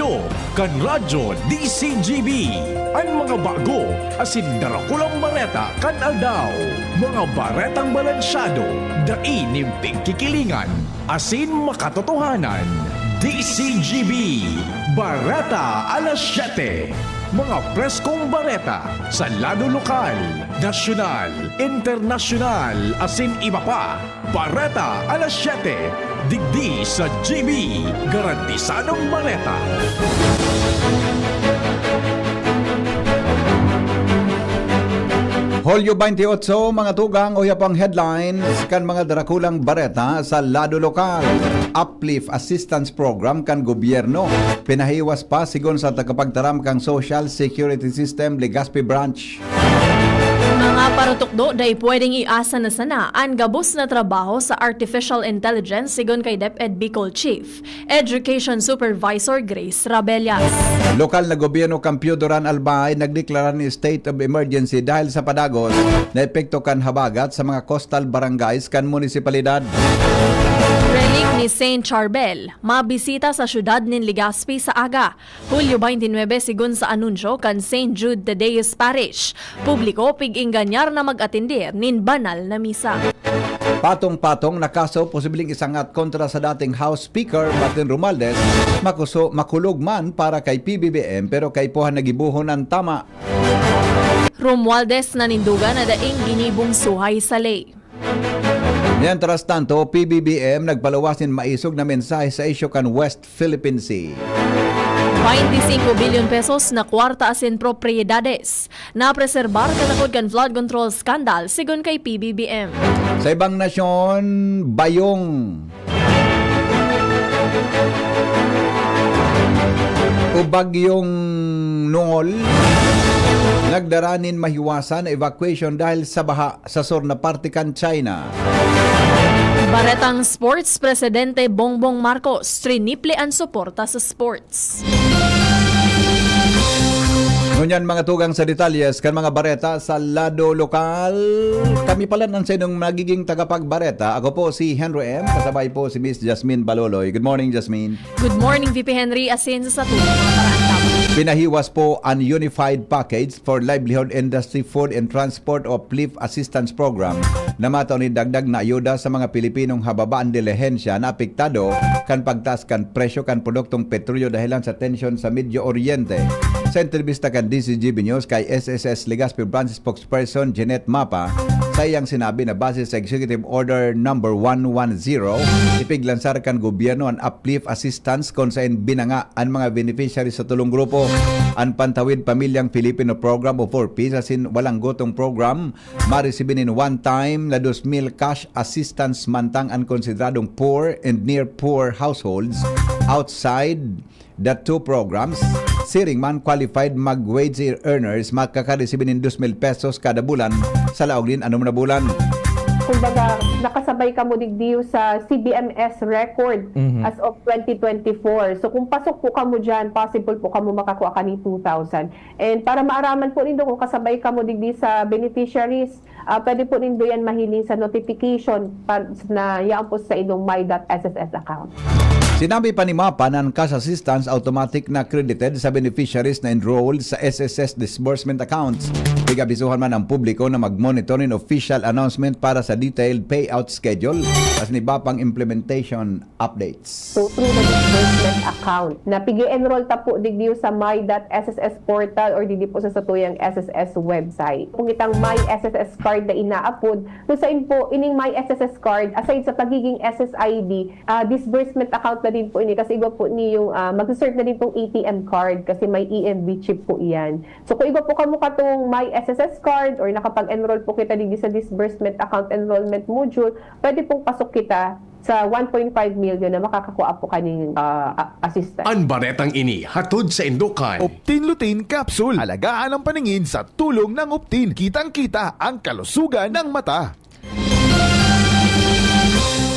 Indo, kan radyo DCGB. Ang mga bago, asin darakulang bareta kan aldaw. Mga baretang balansyado, dainimping kikilingan, asin makatotohanan. DCGB, Bareta alas 7. Mga preskong bareta sa lado lokal, nasyonal, internasyonal, asin iba pa. Bareta alas 7. Digdi sa GB, garantisadong bareta. Hulyo 28, mga tugang o yapang headlines kan mga darakulang bareta sa lado lokal. Uplift Assistance Program kan gobyerno. Pinahiwas pa sigon sa tagapagtaram kang Social Security System Legazpi Branch. Mga parutukdo day pwedeng iasa na sana ang gabos na trabaho sa Artificial Intelligence sigon kay DepEd Bicol Chief, Education Supervisor Grace Rabellas. Lokal na gobyerno Campio Duran Albay nagdeklara ni state of emergency dahil sa padagos na epekto kan habagat sa mga coastal barangays kan munisipalidad. Relic ni Saint Charbel, mabisita sa syudad nin Legazpi sa aga. Hulyo 29 sigun sa anunsyo kan St. Jude Tadeus Parish. Publiko pig-inganyar na mag-atendir nin banal na misa. Patong-patong na kaso posibleng isangat kontra sa dating House Speaker Martin Romualdez makulog man para kay PBBM pero kay puhan nagibuhon ang tama. Romualdez nanindugan na daing ginibong suhay sa lay. Mientras tanto, PBBM nagpalawasin maisog na mensahe sa isyu kan West Philippine Sea. 25 billion pesos na kwarta asin propiedades na preserbar kanakod kan flood control scandal sigon kay PBBM. Sa ibang nasyon, bayong. O bagyong Nungol nagdaranin mahiwasan na evacuation dahil sa baha sa sur na parte kan China. Baretang Sports, Presidente Bongbong Marcos, triniple ang suporta sa sports. Ngunyan mga tugang sa detalyes kan mga bareta sa lado lokal. Kami pala ng sinong magiging tagapagbareta. Ako po si Henry M. Kasabay po si Miss Jasmine Baloloy. Good morning, Jasmine. Good morning, VP Henry. Asin sa tulong mga paraan tama. Pinahiwas po ang Unified Package for Livelihood Industry Food and Transport o Uplift Assistance Program na mataw ni dagdag na ayuda sa mga Pilipinong hababaan dilihensya na apektado kan pagtaas kan presyo kan produktong petrolyo dahilan sa tensyon sa Medio Oriente. Sa entrevista kan DCGB News kay SSS Legazpi Branch Spokesperson Jeanette Mapa, sa iyang sinabi na base sa Executive Order number 110, ipiglansar kan gobyerno ang uplift assistance kung saan binanga ang mga beneficiaries sa tulong grupo. Ang Pantawid Pamilyang Filipino Program o 4Ps asin walang gotong program, maresibinin one-time na 2,000 cash assistance mantang ang konsideradong poor and near poor households outside the two programs. Siring man qualified mag-wage earners makakaresibinin 2,000 pesos kada bulan sa laog din anong na bulan. Kumbaga, nakasabay ka mo digdiyo sa CBMS record as of 2024. So kung pasok po ka mo dyan, possible po ka mo makakuha ka ni 2,000. And para maaraman po nindo kung kasabay ka mo digdi sa beneficiaries, pwede po nindo yan mahiling sa notification na yaan po sa idong my.sss account. Sinabi pa ni Mapa na ang cash assistance automatic na credited sa beneficiaries na enrolled sa SSS disbursement accounts. Bigabisuhan man ang publiko na mag-monitor ng official announcement para sa detailed payout schedule as ni Bapang implementation updates. So through the disbursement account, na pigi-enroll ta po digdiyo sa my.sss portal or digdi po sa satuyang SSS website. Kung itang my SSS card na inaapod, so sa info, ining my SSS card, aside sa pagiging SSID, disbursement account na din po ini kasi iba po ni yung mag-insert na din pong ATM card kasi may EMV chip po iyan. So kung iba po kamo katong my SSS card or nakapag-enroll po kita din sa disbursement account enrollment module, pwede pong pasok kita sa 1.5 million na makakakuha po kaning assistance. Ang baretang ini hatod sa Indokan. Optin Lutein Capsule. Alagaan ang paningin sa tulong ng Optin. Kitang-kita ang kalusugan ng mata.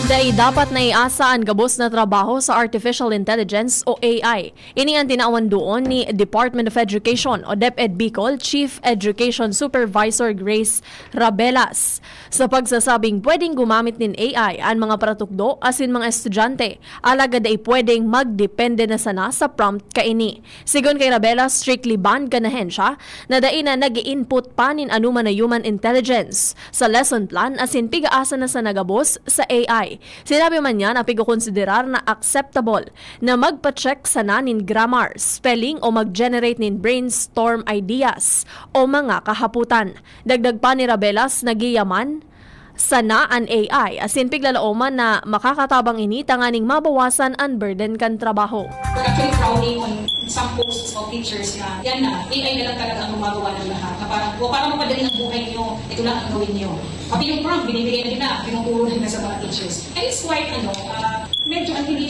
Dahil dapat na iasa ang gabos na trabaho sa Artificial Intelligence o AI. Ini ang tinaawan doon ni Department of Education o DepEd Bicol Chief Education Supervisor Grace Rabelas. Sa pagsasabing pwedeng gumamit nin AI ang mga pratukdo asin mga estudyante, alagad ay pwedeng magdepende na sana sa prompt kaini. Sigon kay Rabelas, strictly banned ganahen siya na dai na nag-i-input pa nin anuman na human intelligence sa lesson plan asin pigaasa na sa nagabos sa AI. Sinabi man niya na pigo-konsiderar na acceptable na magpa-check sa nanin grammar, spelling o mag-generate nin brainstorm ideas o mga kahaputan. Dagdag pa ni Rabelas, nagiyaman sana an AI asin piglalooman na makakatabang ini tanganing mabawasan ang burden kan trabaho. We're actually frowning on some posts of teachers na yan na, AI na lang talaga ang gumagawa ng lahat. Na parang, para mapadali ang buhay niyo, ito lang ang gawin niyo. Pati yung prompt, binibigay na pinuturo na sa mga teachers. And it's quite, medyo hindi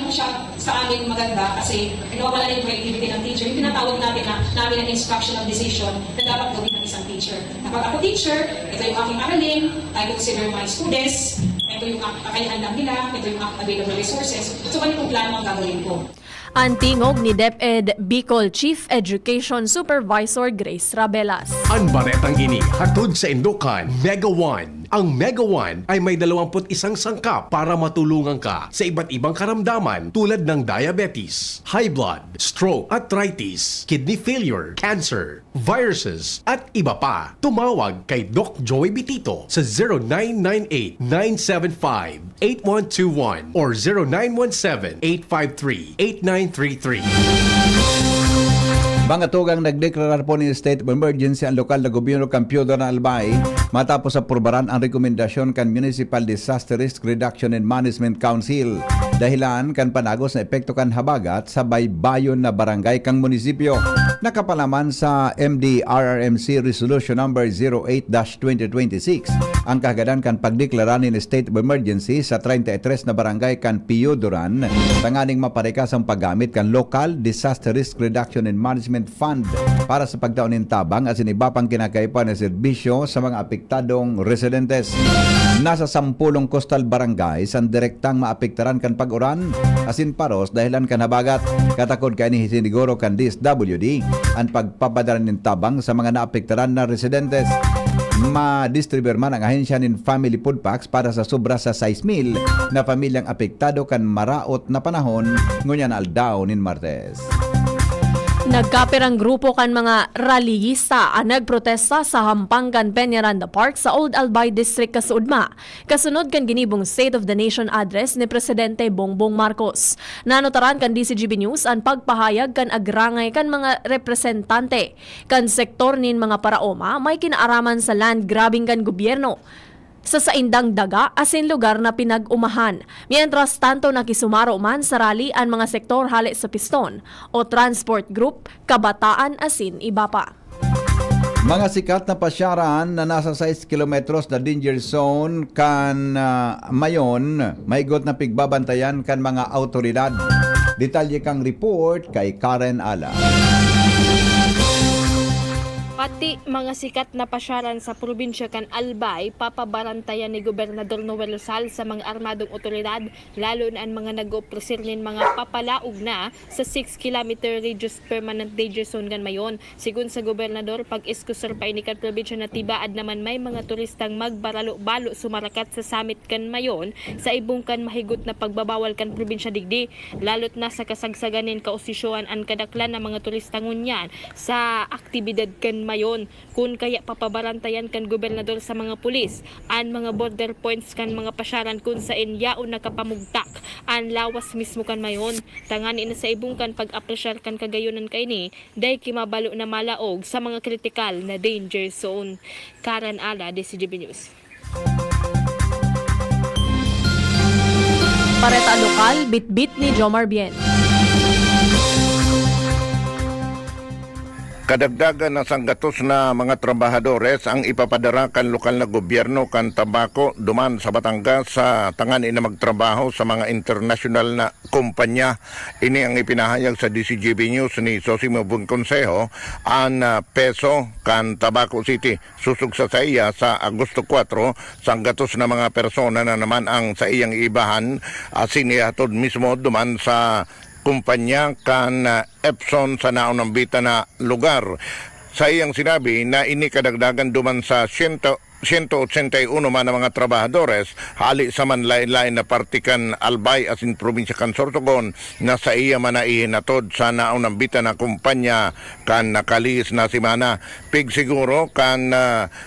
po siya sa amin maganda kasi nawawala na yung creativity ng teacher. Yung tinatawag natin na namin ang instructional decision na dapat gawin ng isang teacher. Kapag ako teacher, ito yung aking aralin, I consider my students, ito yung kakayahan lang nila, ito yung available resources. So, ganitong plano ang gagawin ko. Ang tingog ni DepEd Bicol Chief Education Supervisor Grace Rabelas. Ang baretang ini hatod sa Indokan Mega One. Ang Mega One ay may 21 sangkap para matulungan ka sa iba't ibang karamdaman tulad ng diabetes, high blood, stroke, arthritis, kidney failure, cancer, viruses, at iba pa. Tumawag kay Doc Joey Bitito sa 0998-975-8121 or 0917-853-8933. Bangatugang nagdeklarar po ni State of Emergency ang lokal na gobyerno Campiodoro ng Albay matapos aprobaran ang rekomendasyon kan Municipal Disaster Risk Reduction and Management Council dahilan kan panagos na epekto kan habagat sa baybayon na barangay kang munisipyo. Nakapalaman sa MDRRMC Resolution Number 08-2026 ang kagadan kan pagdeklara ni State of Emergency sa 33 na barangay kan Piodoran tanganing maparekas ang paggamit kan Local Disaster Risk Reduction and Management Fund para sa pagtaunin tabang at iba pang kinakaipan na serbisyo sa mga apektadong residentes. Nasa 10 coastal barangays ang direktang maapektaran kan pag-uran asin paros dahilan kan habagat. Katakod kay ni siniguro kan DSWD ang pagpapadala ng tabang sa mga naapektaran na residentes. Ma-distribute man ang ahensya ng Family Food Packs para sa sobra sa 6,000 na pamilyang apektado kan maraot na panahon ngunyan aldaw nin Martes. Nagkapirang grupo kan mga rallyista ang nagprotesta sa Hampangan Peñaranda Park sa Old Albay District Kasuudma. Kasunod kan ginibong State of the Nation address ni Presidente Bongbong Marcos. Nanotaran kan DCGB News ang pagpahayag kan agrangay kan mga representante. Kan sektor nin mga paraoma may kinaaraman sa land grabbing kan gobyerno sa saindang daga asin lugar na pinag-umahan. Mientras tanto nakisumaro man sa rally ang mga sektor hali sa piston o transport group, kabataan asin iba pa. Mga sikat na pasyaran na nasa 6 kilometros na danger zone kan mayon, maigot na pigbabantayan kan mga autoridad. Detalye kang report kay Karen Ala. Pati mga sikat na pasyaran sa probinsya kan Albay, papabarantayan ni Gobernador Noel Rosal sa mga armadong otoridad, lalo na ang mga nag-opresir nin mga papalaog na sa 6-kilometer radius permanent danger zone kan mayon. Sigun sa Gobernador, pag-iskusor pa ini kan probinsya na tibaad naman may mga turistang magbaralo-balo sumarakat sa summit kan mayon sa ibong kan mahigot na pagbabawal kan probinsya digdi, lalot na sa kasagsaganin kaosisyoan ang kadaklan ng mga turista ngunyan sa aktibidad kan mayon. Kun kaya papabarantayan kan gobernador sa mga pulis ang mga border points kan mga pasyaran kun sa inyaon nakapamugtak ang lawas mismo kan mayon. Tangani na sa ibong kan pag-apresyar kan kagayonan kay ni day kimabalo na malaog sa mga kritikal na danger zone. Karen Ala, DCGB News. Pareta lokal, bitbit ni Jomar Bien. Kadagdagan ng sanggatos na mga trabahadores ang ipapadara kan lokal na gobyerno kan tabako duman sa Batangas sa tangani na magtrabaho sa mga international na kumpanya. Ini ang ipinahayag sa DCGB News ni Sosimo Bunconsejo an peso kan Tabaco City. Susug sa iya sa Agosto 4, sanggatos na mga persona na naman ang sa iyang ibahan sinihatod mismo duman sa kumpanya kan Epson sa naunang bita na lugar. Sa iyang sinabi na ini kadagdagan duman sa 181 man na mga trabahadores hali sa manlain-lain na partikan Albay asin probinsya kan Sorsogon na sa iya man na ihinatod sa naunang bita na kumpanya kan nakalis na simana. Pig siguro kan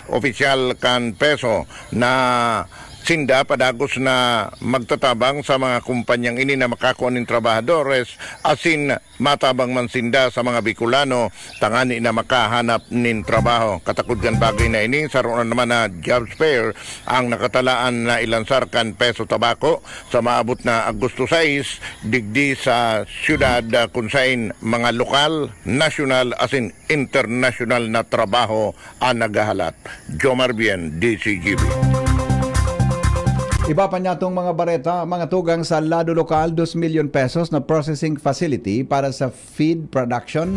opisyal kan peso na sinda padagos na magtatabang sa mga kumpanyang ini na makakuha ng trabahadores asin matabang man sinda sa mga Bicolano tangani na makahanap nin trabaho. Katakudgan bagay na ini saroon naman na job fair ang nakatalaan na ilansar kan Peso Tabaco sa maabot na Agosto 6 digdi sa syudad kung saan mga lokal, national asin international na trabaho ang nagahalat. Jomar Bien, DCGB. Iba pa niya itong mga bareta, mga tugang sa Lado Lokal, 2 million pesos na processing facility para sa feed production,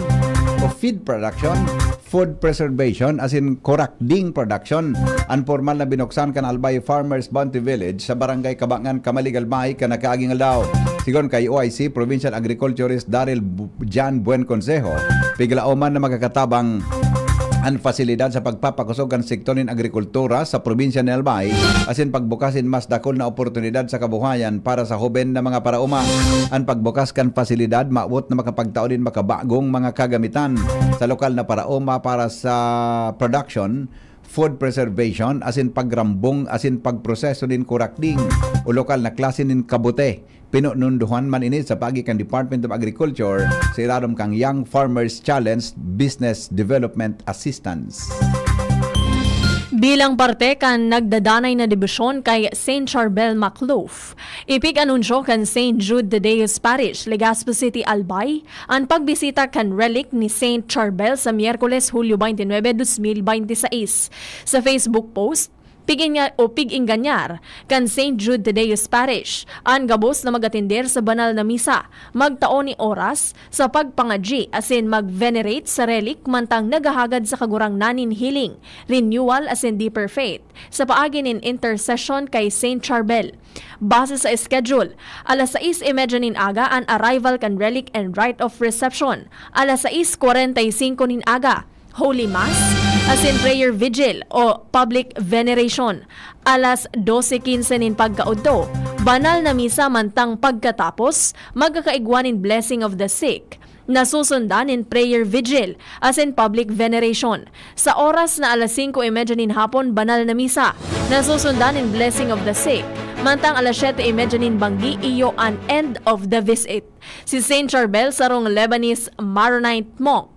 food preservation, as in korakding production. Unformal na binuksan kan Albay Farmers Bounty Village sa Barangay Kabangan, Kamaligalmay, kanakaaging aldaw. Sigon kay OIC, Provincial Agriculturist Daryl Jan Buen Consejo, piglaoman na magkakatabang ang fasilidad sa pagpapakusog ang sektor ng agrikultura sa probinsya ng Albay asin pagbukasin mas dakol na oportunidad sa kabuhayan para sa hoben na mga parauma. Ang pagbukas kan fasilidad maabot na makapagtao din makabagong mga kagamitan sa lokal na parauma para sa production, food preservation, asin pagrambong, asin pagproseso din kurakding o lokal na klase din kabute. Pinununduhan man ini sa pagikan Department of Agriculture sa ilalim kang Young Farmers Challenge Business Development Assistance. Bilang parte kan nagdadanay na debisyon kay St. Charbel Maclouf, ipig-anunsyo kan St. Jude de Deus Parish, Legazpo City, Albay, ang pagbisita kan relic ni St. Charbel sa Miyerkules, Hulyo 29, 2026. Sa Facebook post, pig-inganyar kan St. Jude de Deus Parish ang gabos na mag-atender sa banal na misa, magtaon ni oras sa pagpangadji asin mag-venerate sa relic mantang nagahagad sa kagurang nanin healing, renewal asin deeper faith sa paagi nin intercession kay St. Charbel. Base sa schedule, alas 6:30 nin aga ang arrival kan relic and rite of reception, alas 6:45 nin aga Holy Mass, as in prayer vigil o public veneration. Alas 12:15 nin pagkaudto, banal na misa mantang pagkatapos, magkakaigwanin blessing of the sick. Nasusundan in prayer vigil as in public veneration. Sa oras na alas 5:30 nin hapon, banal na misa. Nasusundan in blessing of the sick. Mantang alas 7:30 nin banggi iyo an end of the visit. Si St. Charbel sarong Lebanese Maronite monk.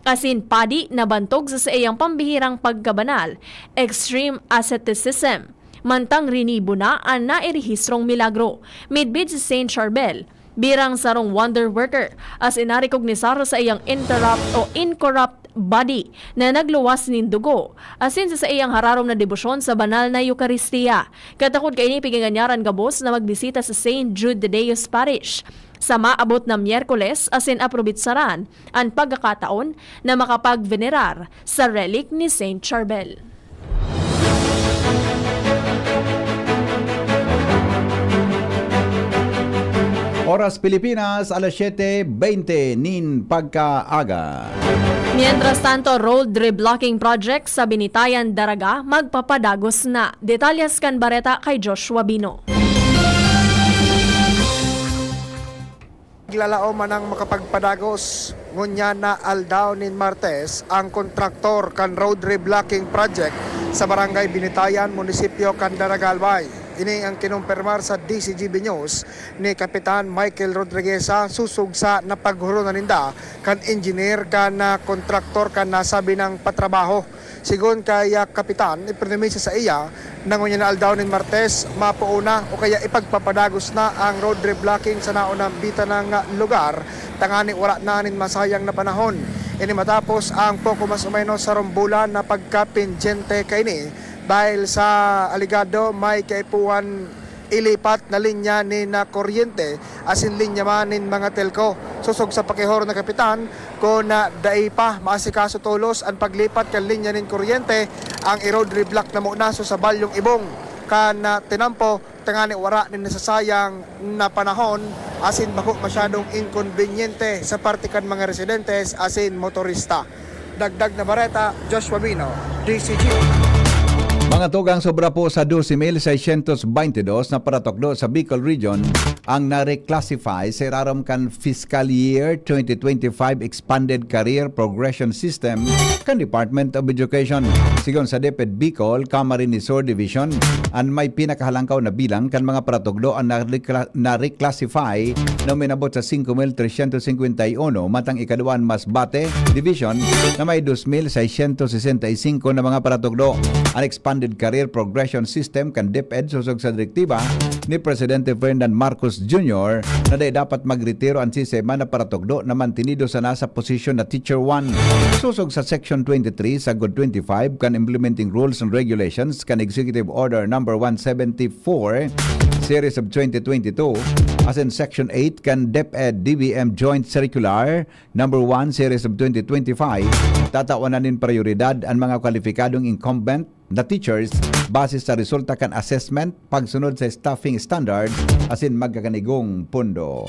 Asin padi na bantog sa iyang pambihirang pagkabanal, extreme asceticism. Mantang rinibo na ang nairehistrong milagro. Midbid si St. Charbel, birang sarong wonder worker, as inarikognisar sa iyang incorrupt body na nagluwas nin dugo, asin sa iyang hararom na debosyon sa banal na Eucharistia. Katakod kay ini piganganyaran gabos na magbisita sa St. Jude de Deus Parish. Sa maabot na Miyerkules, asin aprobitsaran ang pagkakataon na makapagvenerar sa relic ni St. Charbel. Oras Pilipinas, alas 7:20 nin pagkaaga. Mientras tanto, road reblocking project sa Binitayan, Daraga magpapadagos na. Detalyas kan Bareta kay Joshua Bino. Naglalao man ang makapagpadagos ngunya na aldaw nin Martes ang kontraktor kan road reblocking project sa Barangay Binitayan, Munisipyo kan Daraga, Albay. Ini ang kinumpirmar sa DCGB News ni Kapitan Michael Rodrigueza susug sa napaghuro na ninda kan engineer kan kontraktor kan nasabi ng patrabaho. Sigon kay Kapitan, ipinimisa sa iya nangunya na aldaw nin Martes mapuuna o kaya ipagpapadagos na ang road reblocking sa naunang bita ng lugar tangani wala na nin masayang na panahon. Ini matapos ang poko mas o menos sa rombulan na pagkapinjente kaini dahil sa aligado may kaipuan ilipat na linya ni na kuryente asin linya man nin mga telco. Susog sa pakihor na kapitan ko na dai pa maasikaso tulos ang paglipat kan linya nin kuryente ang i-road reblock na muna so sa balyong ibong kana tinampo tangani wara nin nasasayang na panahon asin bako masyadong inconveniente sa partikan mga residentes asin motorista. Dagdag na bareta, Joshua Bino, DCG. Mga tugang sobra po sa 12,622 na paratokdo sa Bicol Region ang na-reclassify sa irarom kan Fiscal Year 2025 Expanded Career Progression System kan Department of Education. Sigon sa DepEd Bicol, Camarines Sur Division, ang may pinakahalangkaw na bilang kan mga paratokdo ang na-reclassify na minabot sa 5,351 matang ikaduan Masbate Division na may 2,665 na mga paratokdo. Ang Expanded Career Progression System kan DepEd susog sa direktiba ni Presidente Ferdinand Marcos Jr. na dapat magretiro ang sistema na paratokdo na mantinido sa nasa posisyon na Teacher 1. Susog sa Section 23 sa God 25 kan Implementing Rules and Regulations kan Executive Order number 174 Series of 2022 as in Section 8 kan DepEd DBM Joint Circular number 1 Series of 2025 tatawanan prioridad ang mga kwalifikadong incumbent na teachers base sa resulta kan assessment pagsunod sa staffing standards asin magkakanigong pundo.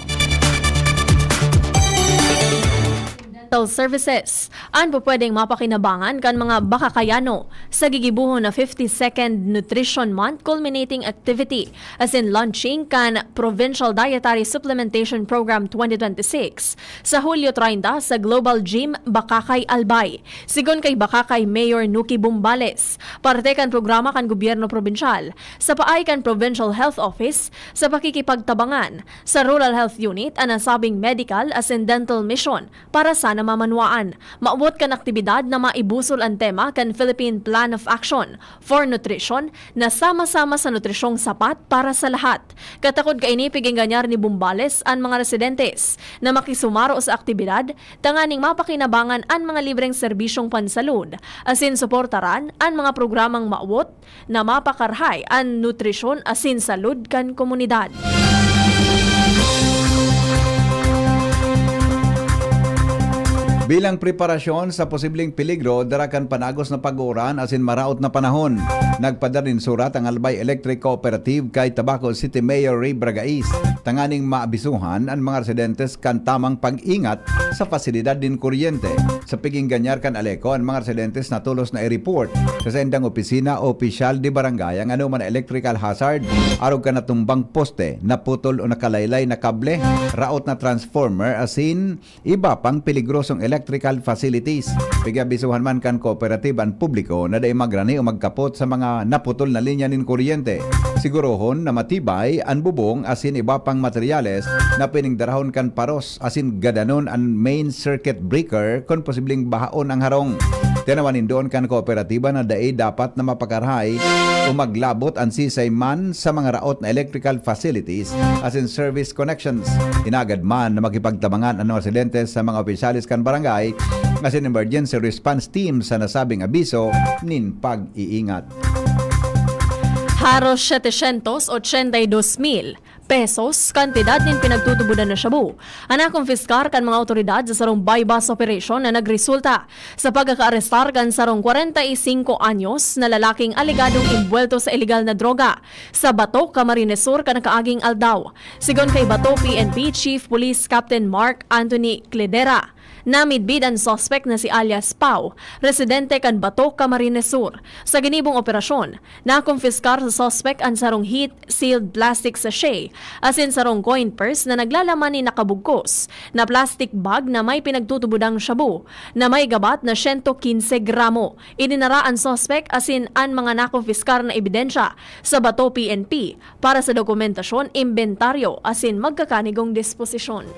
Services. Ano po pwedeng mapakinabangan kan mga bakakayano sa gigibuhon na 52nd Nutrition Month culminating activity as in launching kan Provincial Dietary Supplementation Program 2026 sa Hulyo 30 sa Global Gym Bakakay Albay. Sigon kay Bakakay Mayor Nuki Bumbales, parte kan programa kan gobyerno probinsyal sa paay kan Provincial Health Office sa pakikipagtabangan sa Rural Health Unit ang nasabing medical as in dental mission para sa mamanwaan. Maabot kan aktibidad na maibusol ang tema kan Philippine Plan of Action for Nutrition na sama-sama sa nutrisyong sapat para sa lahat. Katakod kaini piginganyar ni Bumbales ang mga residentes na makisumaro sa aktibidad tanganing mapakinabangan ang mga libreng serbisyong pansalud asin suportaran ang mga programang maabot na mapakarhay ang nutrisyon asin salud kan komunidad. Bilang preparasyon sa posibleng peligro, darakan panagos na pag-uuran asin maraot na panahon. Nagpadar din surat ang Albay Electric Cooperative kay Tabaco City Mayor Ray Bragais. Tanganing maabisuhan ang mga residentes kan tamang pag-ingat sa pasilidad din kuryente. Sa piging-ganyar kan Aleco, ang mga residentes na tulos na i-report sa sendang opisina o opisyal di barangay ang anuman electrical hazard, arog ka na tumbang poste, naputol o nakalaylay na kable, raot na transformer asin iba pang peligrosong electrical facilities. Pigabisuhan man kan kooperative ang publiko na day magrani o magkapot sa mga naputol na linya nin kuryente. Sigurohon na matibay ang bubong asin iba pang materyales na piningdarahon kan paros asin gadanon ang main circuit breaker kung posibleng bahaon ang harong. Tinawanin doon kan kooperatiba na daay dapat na mapakarhay o maglabot ang sisay man sa mga raot na electrical facilities as in service connections. Inagad man na makipagtabangan ang residentes sa mga opisyalis kan barangay as in emergency response team sa nasabing abiso nin pag-iingat. Haros 782,000 pesos kantidad nin pinagtutubudan na shabu. Ana konfiskar kan mga otoridad sa sarong buy-bus operation na nagresulta sa pagkakaarestar kan sarong 45 anyos na lalaking aligadong imbuelto sa ilegal na droga sa Bato, Camarines Sur kan kaaging Aldao. Sigon kay Bato PNP Chief Police Captain Mark Anthony Cledera, namidbid ang suspect na si alias Pau, residente kan Bato, Camarines Sur. Sa ginibong operasyon, nakonfiskar sa suspect ang sarong heat-sealed plastic sachet asin sarong coin purse na naglalaman ni nakabugkos na plastic bag na may pinagtutubudang shabu na may gabat na 115 gramo. Ininara ang suspect asin ang mga nakonfiskar na ebidensya sa Bato PNP para sa dokumentasyon, inventaryo asin magkakanigong disposisyon.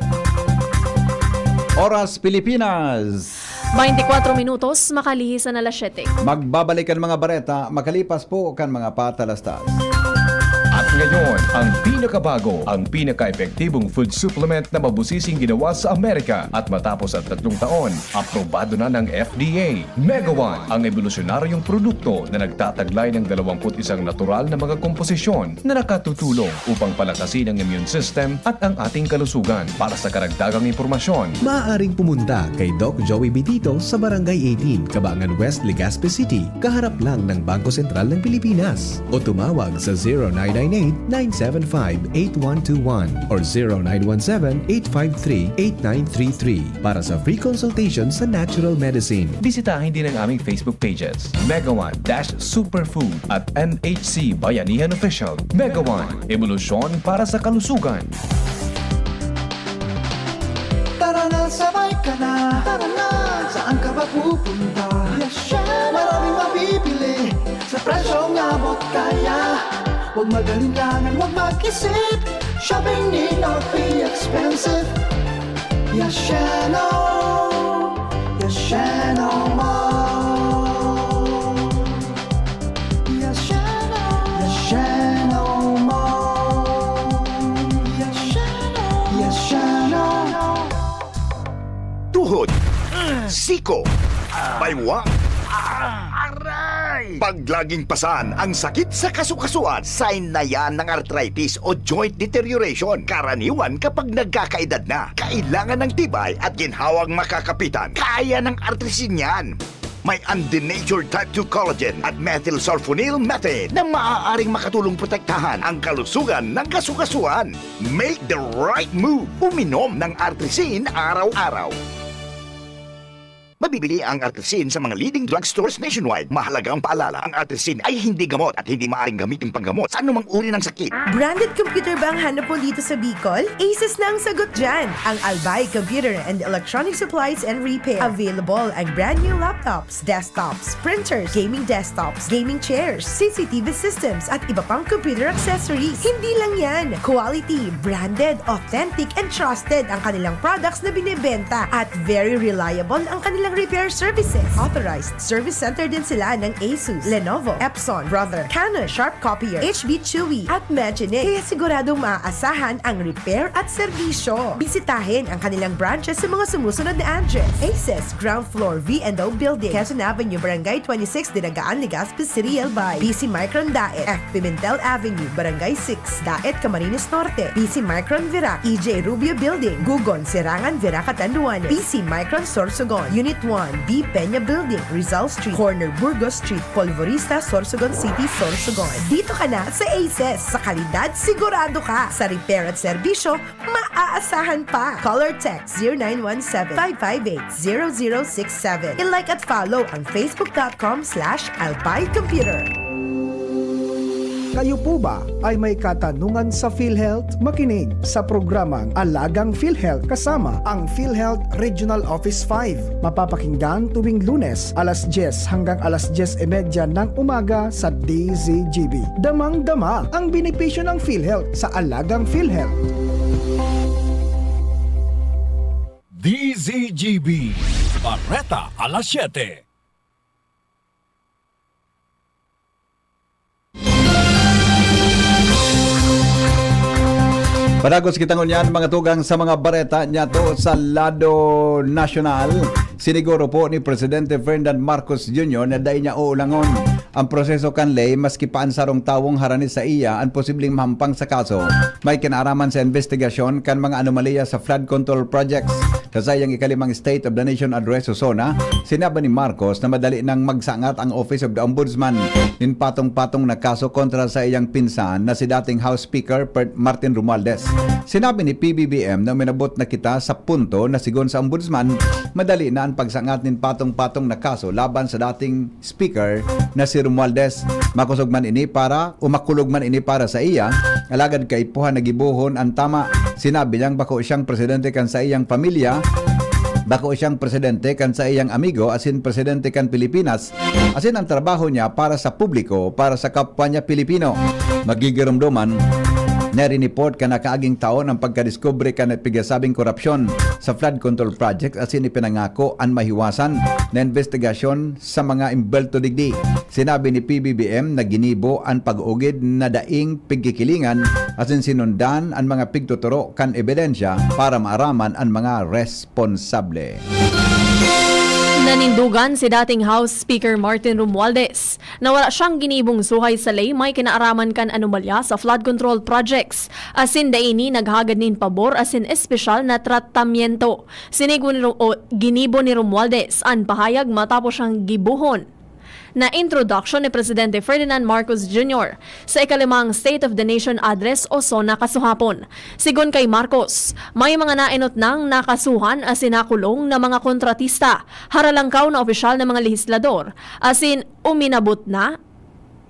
Oras Pilipinas. 24 minutos, makalihis na alas 7. Magbabalik ang mga bareta, makalipas po kan mga patalastas. At ngayon, ang pinakabago, ang pinaka-epektibong food supplement na mabusising ginawa sa Amerika at matapos ang 3 taon, aprobado na ng FDA. Mega One, ang evolusyonaryong produkto na nagtataglay ng 21 natural na mga komposisyon na nakatutulong upang palakasin ang immune system at ang ating kalusugan. Para sa karagdagang impormasyon, Maaaring pumunta kay Doc Joey Bitito sa Barangay 18, Cabangan West, Legazpi City, kaharap lang ng Bangko Sentral ng Pilipinas. O tumawag sa 0998-975-8121 or 0917-853-8933 para sa free consultation sa natural medicine. bisitahin din ang aming Facebook pages, Mega One-Superfood at NHC Bayanihan Official. Mega One, evolusyon para sa kalusugan. Tara na, sabay ka na. Tara na, saan ka ba pupunta? Maraming mabibili sa presyong abot kaya. Huwag magalinlangan, huwag mag-isip. Shopping need not be expensive. Yashano, Yashano Mall. Yashano, Yashano Mall. Yashano, Yashano. Tuhod, siko, baywang, aray! Pag laging pasan ang sakit sa kasukasuan, sign na yan ng arthritis o joint deterioration. Karaniwan kapag nagkakaedad na, kailangan ng tibay at ginhawang makakapitan. Kaya ng artrisin yan. May undenatured type 2 collagen at methylsulfonyl methane na maaaring makatulong protektahan ang kalusugan ng kasukasuan. Make the right move. Uminom ng artrisin araw-araw. Mabibili ang artrisin sa mga leading drugstores nationwide. Mahalagang paalala, ang artrisin ay hindi gamot at hindi maaaring gamitin panggamot sa anumang uri ng sakit. Branded computer ba ang hanap mo dito sa Bicol? Aces na ang sagot dyan. Ang Albay Computer and Electronic Supplies and Repair. Available ang brand new laptops, desktops, printers, gaming desktops, gaming chairs, CCTV systems, at iba pang computer accessories. Hindi lang yan. Quality, branded, authentic, and trusted ang kanilang products na binibenta at very reliable ang kanilang repair services. Authorized service center din sila ng Asus, Lenovo, Epson, Brother, Canon, Sharp Copier, HB Chewy, at Maginet. Kaya siguradong maaasahan ang repair at serbisyo. Bisitahin ang kanilang branches sa mga sumusunod na address. Aces, ground floor, V&O Building, Quezon Avenue, Barangay 26, Dinagaan, Legazpi City, Albay. PC Micron Daet, F. Pimentel Avenue, Barangay 6, Daet, Camarines Norte. PC Micron Virac, EJ Rubio Building, Gugon, Sirangan, Virac, Catanduanes. PC Micron Sorsogon, Unit 1, B. Peña Building, Rizal Street, Corner Burgos Street, Polvorista, Sorsogon City, Sorsogon. Dito ka na sa Aces. Sa kalidad, sigurado ka. Sa repair at serbisyo, maaasahan pa. Call or text 0917-558-0067. I-like at follow ang facebook.com/Albay Computer. Kayo po ba ay may katanungan sa PhilHealth? Makinig sa programang Alagang PhilHealth kasama ang PhilHealth Regional Office 5. Mapapakinggan tuwing Lunes alas 10 hanggang alas 10:30 ng umaga sa DZGB. Damang-dama ang benepisyo ng PhilHealth sa Alagang PhilHealth. DZGB Barreta alas 7. Padagos kitang unyan mga tugang sa mga bareta niya to sa lado nasyonal. Siniguro po ni Presidente Ferdinand Marcos Jr. na dahil niya uulangon ang proseso kanlay maski paansarong tawong harani sa iya ang posibleng mahampang sa kaso. May kinaraman sa investigasyon kan mga anomalya sa flood control projects. Kasayang ikalimang State of the Nation Address Susona, sinabi ni Marcos na madali nang magsangat ang Office of the Ombudsman in patong-patong na kaso kontra sa iyang pinsan na si dating House Speaker Martin Romualdez. Sinabi ni PBBM na minabot na kita sa punto na sigon sa Ombudsman, madali na ang pagsangat nin patong-patong na kaso laban sa dating Speaker na si Romualdez. Makusog man ini para, umakulog man ini para sa iya, alagad kay puha nagibuhon ang tama. Sinabi niyang bako siyang presidente kan sa iyang pamilya, bako siyang presidente kan sa iyang amigo, asin presidente kan Pilipinas, asin ang trabaho niya para sa publiko, para sa kapwa niya Pilipino. Magigirumduman Nariniport ka na kaaging taon ang pagkadiskubre ka na pigasabing korupsyon sa flood control project asin ipinangako ang mahiwasan na investigasyon sa mga imbelto digdi. Sinabi ni PBBM na ginibo ang pag-ugid na daing pigkikilingan asin sinundan ang mga pigtuturo kan ebidensya para maaraman ang mga responsable. Nanindugan si dating House Speaker Martin Romualdez na wala siyang ginibong suhay sa lay may kinaaraman kan anomalya sa flood control projects. Asin daini naghagad nin pabor asin espesyal na tratamiento. Ginibo ni Romualdez ang pahayag matapos siyang gibuhon na introduction ni Presidente Ferdinand Marcos Jr. sa ikalimang State of the Nation Address o SONA kasuhapon. Sigon kay Marcos, may mga nainot nang nakasuhan asin nakulong na mga kontratista, haralangkaw na opisyal na mga lehislador, asin uminabot na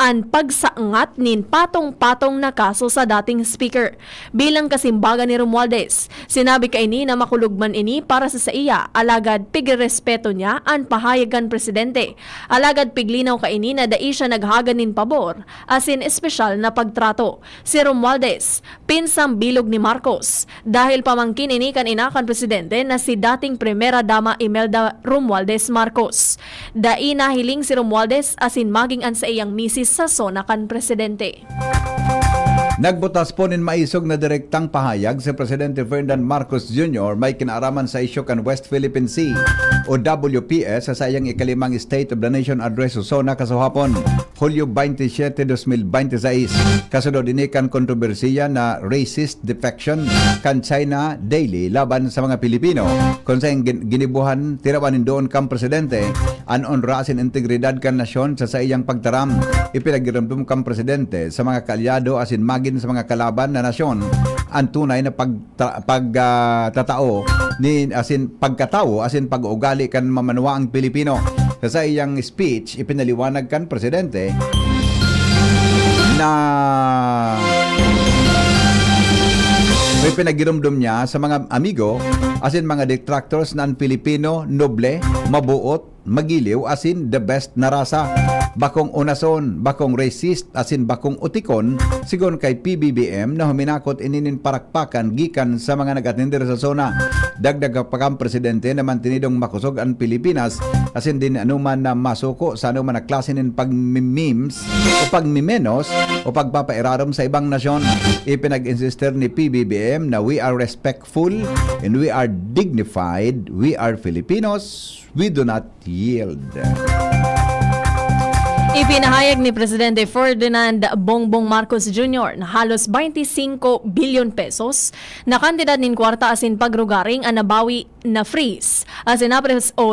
ang pagsaangat nin patong-patong na kaso sa dating speaker. Bilang kasimbaga ni Romualdez, sinabi kay ini na makulugman ini para sa iya, alagad pigrespeto niya ang pahayagan presidente. Alagad piglinaw kay ini na dai siya naghagan nin pabor, asin espesyal na pagtrato. Si Romualdez, pinsang bilog ni Marcos, dahil pamangkin ini kan inakan presidente na si dating Primera Dama Imelda Romualdez Marcos. Dai nahiling si Romualdez asin maging an sa iyang misis sa SONA kan presidente. Nagbutas po nin maisog na direktang pahayag si Presidente Ferdinand Marcos Jr. may kinaaraman sa isyu kan West Philippine Sea o WPS sa sayang ikalimang State of the Nation Address o SONA kasuhapon, Hulyo 27, 2026. Kasunod ini kan kontrobersiya na racist defection kan China daily laban sa mga Pilipino. Kung sa ginibuhan tirawanin doon kan Presidente an onra asin integridad kan nasyon sa iyang pagtaram. Ipinagiramdum kan Presidente sa mga kaalyado asin magin sa mga kalaban na nasyon ang tunay na pagtatao ni asin pagkatao asin pag-ugali kan mamanwa ang Pilipino. Sa iyang speech ipinaliwanag kan Presidente na may pinagirumdum niya sa mga amigo asin mga detractors na ang Pilipino noble, mabuot, magiliw asin the best na rasa. Bakong unason, bakong racist asin bakong utikon sigon kay PBBM na huminakot ininin parakpakan gikan sa mga nag-atender sa SONA. Dagdag pa kang presidente na mantinidong makusog ang Pilipinas asin din anuman na masuko sa anuman na klase ng pag-memes o pagmimenos o pagpapairarom sa ibang nasyon. Ipinag-insister ni PBBM na we are respectful and we are dignified, we are Filipinos, we do not yield. Ipinahayag ni Presidente Ferdinand Bongbong Marcos Jr. na halos 25 bilyon pesos na kantidad nin kwarta asin pagrugaring ang nabawi na freeze asin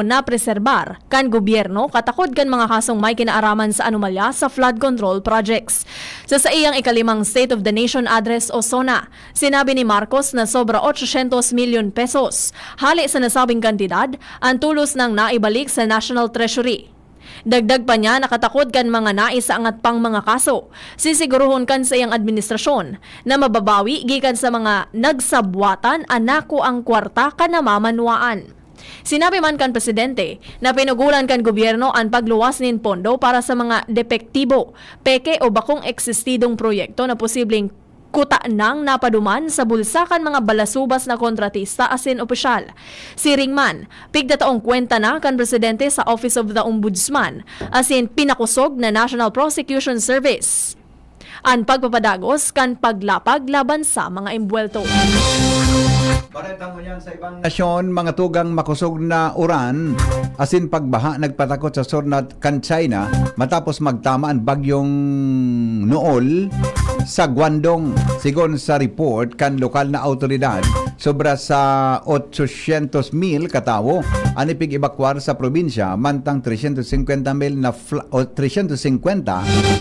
napreserbar kan gobyerno katakod kan mga kasong may kinaaraman sa anomalya sa flood control projects. Sa iyang ikalimang State of the Nation Address o SONA, sinabi ni Marcos na sobra 800 milyon pesos. Hali sa nasabing kantidad, ang tulos ng naibalik sa National Treasury. Dagdag pa niya nakatakod kan mga nais sa angat pang mga kaso. Sisiguruhon kan sa iyang administrasyon na mababawi gikan sa mga nagsabwatan anako ang kwarta kan namamanwaan. Sinabi man kan presidente na pinugulan kan gobyerno ang pagluwas nin pondo para sa mga depektibo, peke o bakong eksistidong proyekto na posibleng kuta nang napaduman sa bulsakan mga balasubas na kontratista asin opisyal. Si Ringman, pigdataong kwenta na kan presidente sa Office of the Ombudsman asin pinakusog na National Prosecution Service ang pagpapadagos kan paglapag laban sa mga imbuelto. Baretang mo yan sa ibang nasyon, mga tugang makusog na uran asin pagbaha nagpatakot sa Sornat kan China matapos magtama ang bagyong Nool sa Guangdong. Sigon sa report kan lokal na autoridad, sobra sa 800,000 katawo ang ipig-evacuar sa probinsya, mantang 350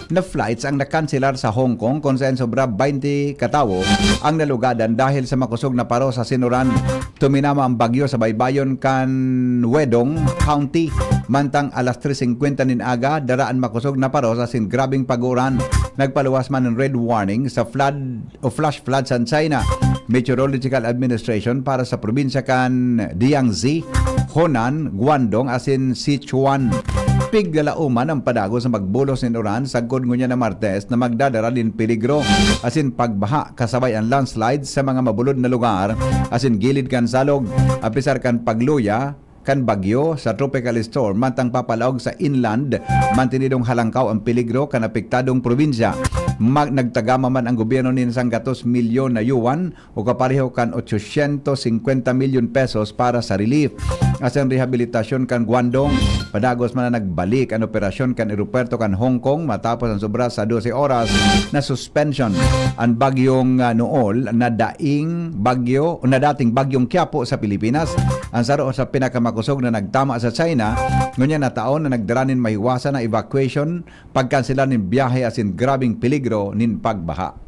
na flights ang nakanselar sa Hong Kong kung saan sobra 20 katawo ang nalugadan dahil sa makusog na paro sa Sinuran. Tuminama ang bagyo sa baybayon kan Wedong County, mantang alas 3:50 nin aga daraan makusog na paro sa grabing paguran. Nagpaluwas man ng red warning sa flood o flash flood sa China Meteorological Administration para sa probinsya kan Jiangxi, Honan, Guangdong asin Sichuan. Piglalauman ang padagos sa magbulos ni Uran sagkod ngunya na Martes na magdadala din peligro asin pagbaha kasabay ang landslide sa mga mabulod na lugar asin gilid kan salog apisar kan pagluya kan bagyo sa tropical storm mantang papalaog sa inland mantinidong halangkaw ang peligro kan apektadong probinsya. Nagtagama man ang gobyerno ni sang 200 milyon na yuan o kapareho kan 850 milyon pesos para sa relief. As ang rehabilitasyon kan Guangdong, padagos man na nagbalik ang operasyon kan aeropuerto kan Hong Kong matapos ang sobra sa 12 oras na suspension. Ang bagyong Nool na dating bagyong Quiapo sa Pilipinas, ang saro sa pinakamakusog na nagtama sa China, ngunya na taon na nagdaranin mahiwasan na evacuation, pagkansilan ng biyahe asin grabing peligro nin pagbaha.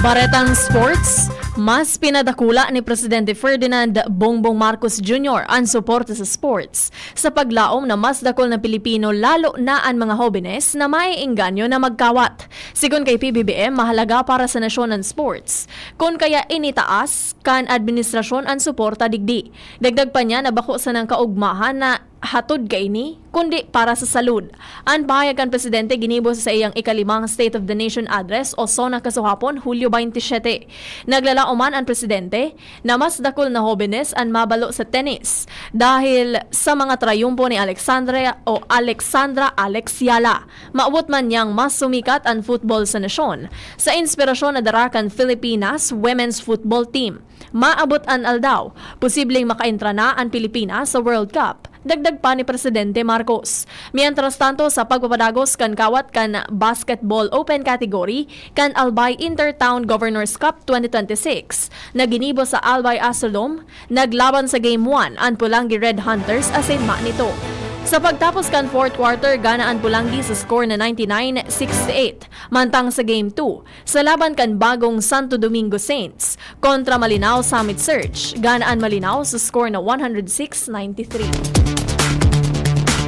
Baretang Sports, mas pinadakula ni Presidente Ferdinand Bongbong Marcos Jr. ang suporta sa sports sa paglaom na mas dakol na Pilipino lalo na ang mga hobenes na may engganyo na magkawat. Sigon kay PBBM, mahalaga para sa nasyon ang sports. Kung kaya initaas kan administrasyon ang suporta digdi. Dagdag pa niya na bako sa ng kaugmahan na hatod kaini, kundi para sa salud. Ang pahayag kan Presidente ginibo sa iyang ikalimang State of the Nation Address o SONA kasuhapon, Hulyo 27. Naglalauman ang Presidente na mas dakol na hobenes ang mabalo sa tennis dahil sa mga trayumpo ni Alexandra Alexiala. Maabot man niyang mas sumikat ang football sa nasyon. Sa inspirasyon na darakan Filipinas Women's Football Team, maabot ang aldaw, posibleng makaentra na ang Pilipinas sa World Cup. Dagdag pa ni Presidente Marcos. Mientras tanto, sa pagpapadagos kan kawat kan Basketball Open category kan Albay Intertown Governors Cup 2026, naginibo sa Albay Asolom, naglaban sa Game 1 ang Pulangi Red Hunters asin nito. Sa pagtapos kan fourth quarter, gana ang Pulangi sa score na 99-68. Mantang sa Game 2, sa laban kan bagong Santo Domingo Saints kontra Malinao Summit Surge, gana ang Malinao sa score na 106-93.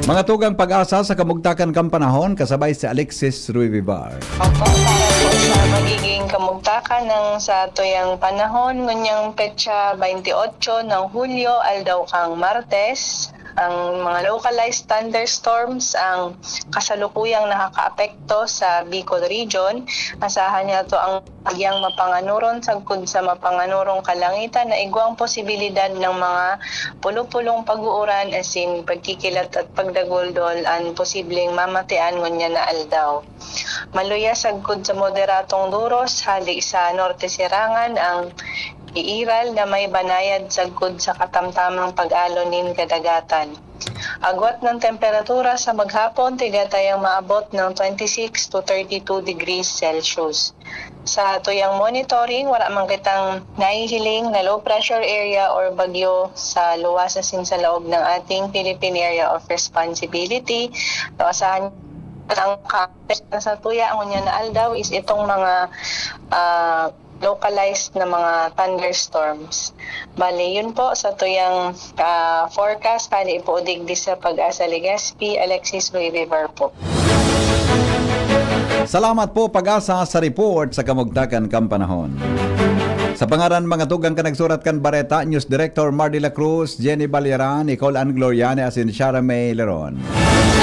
Mga tugang pag-asa sa kamugtakan kang panahon kasabay si Alexis Ruivivar. Opo, para po sa magiging kamugtakan ng sa tuyang panahon, ngunyang petsa 28 ng Hulyo, aldaw kang Martes. Ang mga localized thunderstorms ang kasalukuyang nakakaapekto sa Bicol Region. Asahan niya to ang bagyang mapanganuron sagkod sa mapanganurong kalangitan na igwang posibilidad ng mga pulupulong pag-uuran asin pagkikilat at pagdaguldol ang posibleng mamatian ngunya na aldaw. Maluya sagkod sa moderatong duros hali sa norte sirangan ang iiral na may banayad sagkod sa katamtamang pag-alonin kadagatan. Agwat ng temperatura sa maghapon, tigatayang maabot ng 26 to 32 degrees Celsius. Sa tuyang monitoring, wala man kitang nahihiling na low pressure area or bagyo sa luwas asin sa loob ng ating Philippine Area of Responsibility. Asahan ang sa tuya ang unya na aldaw is itong mga localized na mga thunderstorms. Bali, yun po sa tuyang forecast. Kali po digdi sa Pag-asa Legazpi, Alexis Ruivivar po. Salamat po Pag-asa sa report sa kamugtakan kang panahon. Sa pangaran mga tugang ka nagsurat kan Bareta, News Director Mar de la Cruz, Jenny Balyaran, Nicole Ann Gloriane, asin Shara May Leron.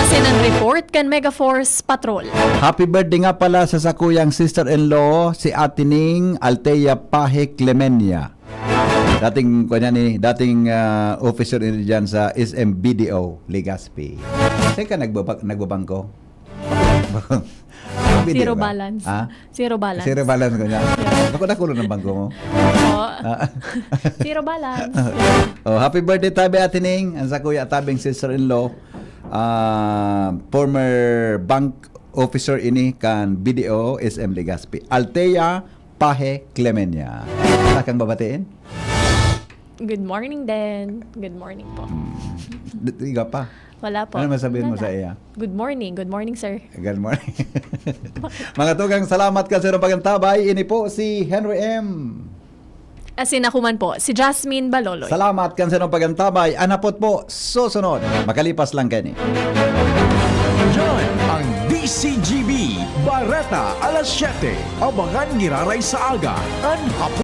Asin ang report kan Megaforce Patrol. Happy birthday nga pala sa sakuyang sister-in-law, si Atining Altea Pahe Clemenia. Dating officer dyan sa SMBDO, Legazpi. Saan ka nagbabangko? Zero balance. Zero balance. Zero balance ko niya. Ako nakulo ng bangko mo. Zero balance. Happy birthday tabi Atining, ang sa kuya tabing sister-in-law, former bank officer ini kan BDO SM Legazpi, Altea Pahe Clemenia. Wala kang babatiin? Good morning din. Good morning po. Iga pa. Wala po. Ano masabihin mo sa iya? Good morning. Good morning, sir. Good morning. Mga tugang, salamat ka sa pagkantabay. Ini po si Henry M. Asin ako man po, si Jasmine Baloloy. Salamat ka sa pagkantabay. Anapot po, susunod. Makalipas lang kani. Yan ang DCGB Bareta alas 7. Abangan giraray sa aga. An hapon.